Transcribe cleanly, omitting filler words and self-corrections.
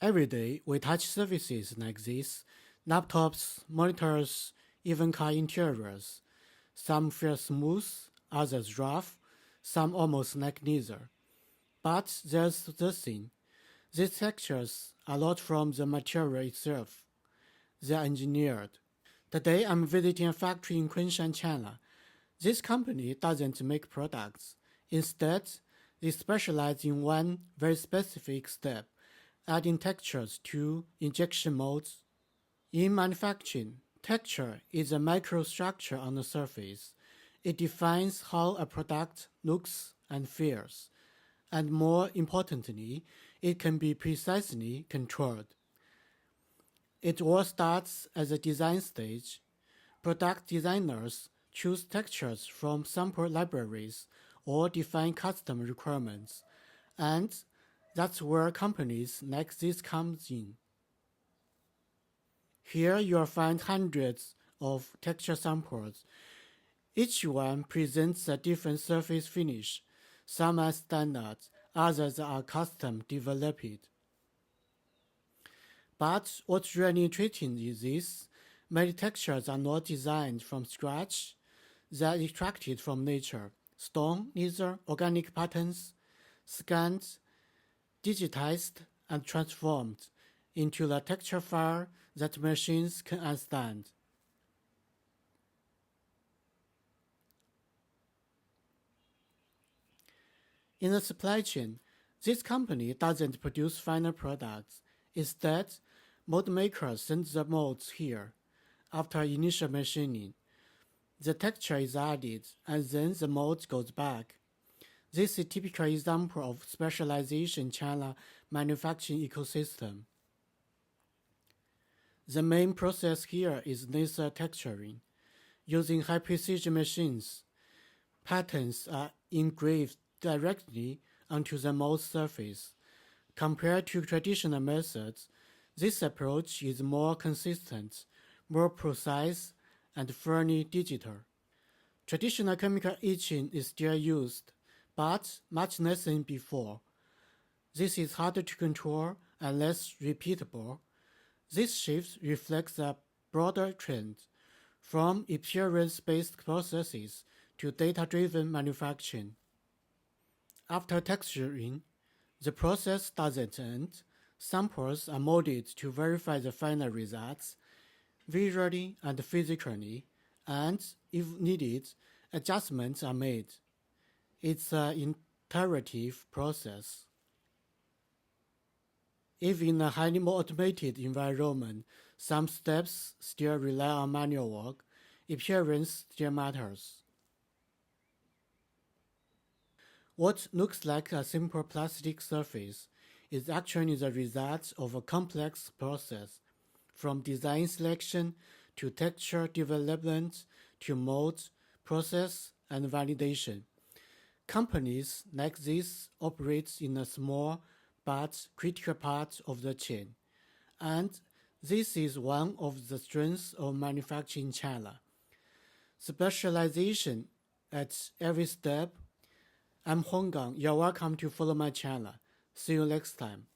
Every day, we touch surfaces like this: laptops, monitors, even car interiors. Some feel smooth, others rough, some almost like leather. But there's the thing: these textures are not from the material itself. They are engineered. Today, I'm visiting a factory in Kunshan, China. This company doesn't make products. Instead, they specialize in one very specific step: adding textures to injection molds. In manufacturing, texture is a microstructure on the surface. It defines how a product looks and feels, and more importantly, it can be precisely controlled. It all starts at the design stage. Product designers choose textures from sample libraries or define custom requirements, and that's where companies like this comes in. Here you'll find hundreds of texture samples. Each one presents a different surface finish. Some are standard, others are custom developed. But what's really interesting is this: many textures are not designed from scratch. They are extracted from nature: stone, leather, organic patterns, scanned, digitized, and transformed into the texture file that machines can understand. In the supply chain, this company doesn't produce final products. Instead, mold makers send the molds here. After initial machining, the texture is added, and then the mold goes back. This is a typical example of specialization in China manufacturing ecosystem. The main process here is laser texturing. Using high-precision machines, patterns are engraved directly onto the mold surface. Compared to traditional methods, this approach is more consistent, more precise, and fairly digital. Traditional chemical etching is still used, but much less than before. This is harder to control and less repeatable. This shift reflects a broader trend from appearance-based processes to data-driven manufacturing. After texturing, the process doesn't end. Samples are molded to verify the final results, visually and physically, and, if needed, adjustments are made. It's an iterative process. Even in a highly automated environment, some steps still rely on manual work. Appearance still matters. What looks like a simple plastic surface is actually the result of a complex process, from design selection to texture development to mold, process, and validation. Companies like this operate in a small but critical part of the chain, and this is one of the strengths of manufacturing in China. Specialization at every step. I'm Honggang. You're welcome to follow my channel. See you next time.